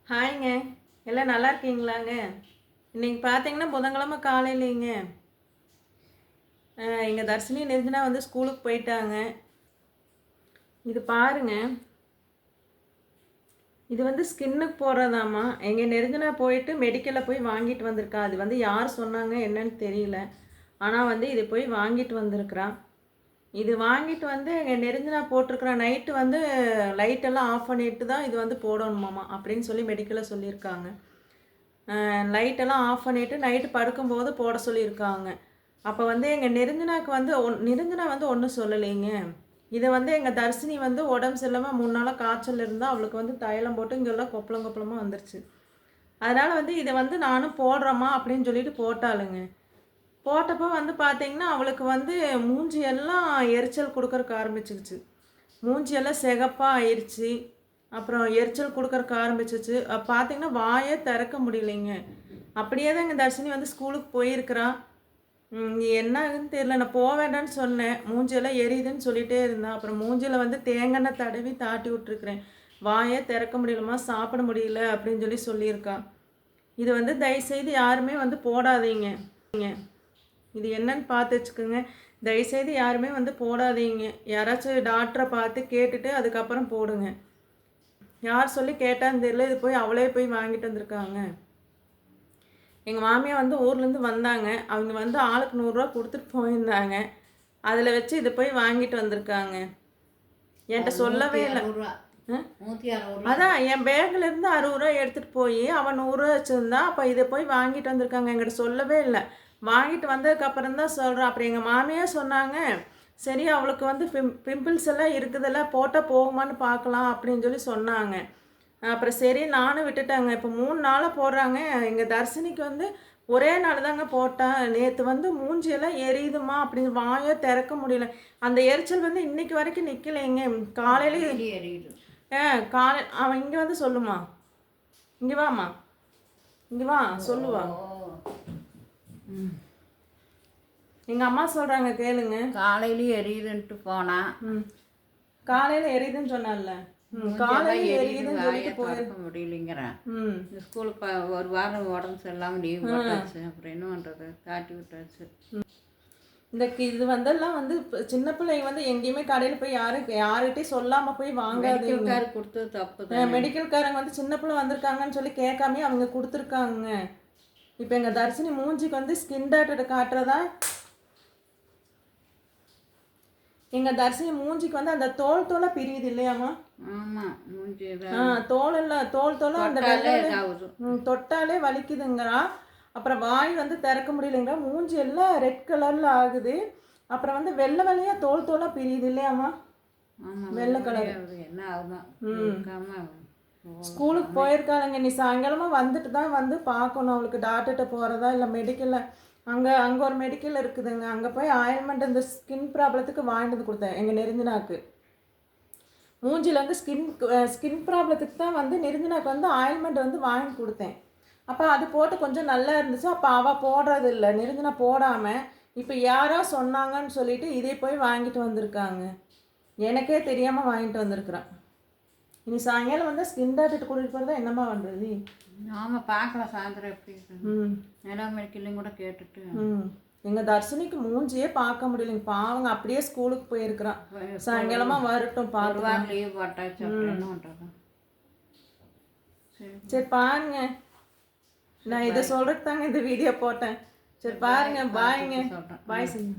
ஹாய்ங்க. எல்லாம் நல்லா இருக்கீங்களாங்க? இன்னைக்கு பார்த்தீங்கன்னா புதன்கிழமை காலையிலேங்க எங்கள் தர்ஷினி நெருஞ்சினா வந்து ஸ்கூலுக்கு போயிட்டாங்க. இது பாருங்க, இது வந்து ஸ்கின்னுக்கு போடுறதாம்மா. எங்கள் நெருஞ்சினா போயிட்டு மெடிக்கலில் போய் வாங்கிட்டு வந்திருக்கா. அது வந்து யார் சொன்னாங்க என்னன்னு தெரியல. ஆனால் வந்து இது போய் வாங்கிட்டு வந்திருக்கிறா. இது வாங்கிட்டு வந்து எங்கள் நெருஞ்சினா போட்டிருக்கிற நைட்டு வந்து லைட்டெல்லாம் ஆஃப் பண்ணிட்டு தான் இது வந்து போடணுமாம்மா அப்படின்னு சொல்லி மெடிக்கலில் சொல்லியிருக்காங்க. லைட்டெல்லாம் ஆஃப் பண்ணிவிட்டு நைட்டு படுக்கும்போது போட சொல்லியிருக்காங்க. அப்போ வந்து எங்கள் நெருஞ்சினாக்கு வந்து நெருஞ்சினா வந்து ஒன்றும் சொல்லலைங்க. இதை வந்து எங்கள் தர்ஷினி வந்து உடம்பு சரியில்லாமல் 3 நாளாக காய்ச்சல் இருந்தால் அவளுக்கு வந்து தைலம் போட்டு இங்கெல்லாம் கொப்பளம் கொப்பளமாக வந்துருச்சு. அதனால் வந்து இதை வந்து நானும் போடுறேம்மா அப்படின்னு சொல்லிட்டு போட்டாளுங்க. போட்டப்போ வந்து பார்த்தீங்கன்னா அவளுக்கு வந்து மூஞ்சி எல்லாம் எரிச்சல் கொடுக்கறக்கு ஆரம்பிச்சிருச்சு. மூஞ்சியெல்லாம் சிகப்பாக ஆயிடுச்சு. அப்புறம் எரிச்சல் கொடுக்கறக்கு ஆரம்பிச்சிச்சு. பார்த்தீங்கன்னா வாயே திறக்க முடியலைங்க. அப்படியே தான் எங்கள் தர்ஷினி வந்து ஸ்கூலுக்கு போயிருக்கிறா. என்ன ஆகுதுன்னு தெரியல. நான் போக வேண்டான்னு சொன்னேன். மூஞ்சியெல்லாம் எரியுதுன்னு சொல்லிகிட்டே இருந்தான். அப்புறம் மூஞ்சியில் வந்து தேங்காய் தடவி தாட்டி விட்ருக்குறேன். வாயே திறக்க முடியலம்மா, சாப்பிட முடியல அப்படின்னு சொல்லி சொல்லியிருக்கா. இது வந்து தயவுசெய்து யாருமே வந்து போடாதீங்க. இது என்னன்னு பார்த்து வச்சுக்கோங்க. தயவுசெய்து யாருமே வந்து போடாதீங்க. யாராச்சும் டாக்டரை பார்த்து கேட்டுட்டு அதுக்கப்புறம் போடுங்க. யார் சொல்லி கேட்டான்னு தெரியல. இது போய் அவளே போய் வாங்கிட்டு வந்திருக்காங்க. எங்கள் மாமியார் வந்து ஊர்லேருந்து வந்தாங்க. அவங்க வந்து ஆளுக்கு 100 கொடுத்துட்டு போயிருந்தாங்க. அதில் வச்சு இதை போய் வாங்கிட்டு வந்திருக்காங்க. என்கிட்ட சொல்லவே இல்லை. அதான் என் பேக்லேருந்து 60 எடுத்துகிட்டு போய் அவன் 100 வச்சுருந்தா. அப்போ இதை போய் வாங்கிட்டு வந்திருக்காங்க. என்கிட்ட சொல்லவே இல்லை. வாங்கிட்டு வந்ததுக்கப்புறம் தான் சொல்கிறேன். அப்புறம் எங்கள் மாமியார் சொன்னாங்க, சரி அவளுக்கு வந்து பிம்பிள்ஸ் எல்லாம் இருக்குதுல்ல, போட்டால் போகுமான்னு பார்க்கலாம் அப்படின்னு சொல்லி சொன்னாங்க. அப்புறம் சரி நானும் விட்டுட்டாங்க. இப்போ 3 நாளாக போடுறாங்க. எங்கள் தர்ஷினிக்கு வந்து ஒரே நாள் தாங்க போட்டேன். நேற்று வந்து மூஞ்சியெல்லாம் எரியுதுமா அப்படின்னு வாயை திறக்க முடியல. அந்த எரிச்சல் வந்து இன்னைக்கு வரைக்கும் நிற்கலைங்க. காலையில எரியுது. அவன் இங்கே வந்து சொல்லுமா, இங்கே வாம்மா, இங்கே வா சொல்லுவா. எங்கள் அம்மா சொல்கிறாங்க கேளுங்க. காலையிலேயே எரியுதுன்ட்டு போனா. காலையில் எரியுதுன்னு சொன்னால காலையில் எரியுதுன்னு சொல்லிட்டு போயிருக்க முடியலைங்கிறேன். ஸ்கூலுக்கு ஒரு வாரம் உடம்பு சரியில்லாமல் லீவ் போட்டாச்சு. அப்புறம் என்ன பண்ணுறது, தாட்டி விட்டாச்சு. இது வந்தெல்லாம் வந்து சின்ன பிள்ளைங்க வந்து எங்கேயுமே கடையில் போய் யாருக்கிட்டையும் சொல்லாமல் போய் வாங்காதீங்க. கொடுத்தது தப்பு. மெடிக்கல்காரங்க வந்து சின்ன பிள்ளை வந்திருக்காங்கன்னு சொல்லி கேட்காமே அவங்க கொடுத்துருக்காங்க. இப்போ எங்கள் தர்ஷினி மூஞ்சிக்கு வந்து ஸ்கின் டாக்டர் காட்டுறதா. எங்கள் தர்ஷினி மூஞ்சிக்கு வந்து அந்த தோலை பிரியுது இல்லையாம்மா? தோல் எல்லாம் தோலை அந்த தொட்டாலே வலிக்குதுங்கிறா. அப்புறம் வாய் வந்து திறக்க முடியலைங்கிறா. மூஞ்சி எல்லாம் ரெட் கலரில் ஆகுது. அப்புறம் வந்து வெள்ளை வெள்ளையாக தோலாக பிரியுது இல்லையாம்மா? வெள்ளை கலர் என்ன ஆகுமா? ஸ்கூலுக்கு போயிருக்காளுங்க. நீ சாயங்காலமாக வந்துட்டு தான் வந்து பார்க்கணும் அவளுக்கு டாக்டர்கிட்ட போகிறதா இல்லை மெடிக்கலில். அங்கே ஒரு மெடிக்கல் இருக்குதுங்க. அங்கே போய் ஆயில்மெண்ட் இந்த ஸ்கின் ப்ராப்ளத்துக்கு வாங்கிட்டு வந்து கொடுத்தேன் எங்கள் நெருஞ்சினாக்கு. மூஞ்சியில் வந்து ஸ்கின் ப்ராப்ளத்துக்கு தான் வந்து நெருஞ்சினாக்கு வந்து ஆயில்மெண்ட் வந்து வாங்கி கொடுத்தேன். அப்போ அது போட்டு கொஞ்சம் நல்லா இருந்துச்சு. அப்போ அவள் போடுறது இல்லை, நெருஞ்சினா போடாமல் இப்போ யாரோ சொன்னாங்கன்னு சொல்லிட்டு இதே போய் வாங்கிட்டு வந்திருக்காங்க. எனக்கே தெரியாமல் வாங்கிட்டு வந்திருக்குறான். இனி சாயங்காலம் வந்து ஸ்கின் டாக்டர் கூட்டிகிட்டு போகிறதா என்னம்மா பண்ணுறது? ஆமாம், பார்க்கலாம் சாயந்தரம் எப்படி எல்லா மெடிக்கல்லையும் கூட கேட்டுட்டு. எங்கள் தர்ஷினிக்கு மூஞ்சியே பார்க்க முடியலைங்க. பாவங்க அப்படியே ஸ்கூலுக்கு போயிருக்கிறான். சாயங்காலமாக வரட்டும் பார்க்கலாம். லீவ் போட்டாச்சு. என்ன பண்ணுறது? சரி பாருங்க, நான் இதை சொல்கிறதுக்கு தாங்க இந்த வீடியோ போட்டேன். சரி பாருங்க. பாய்ங்க. பாய் சொல்லுங்க.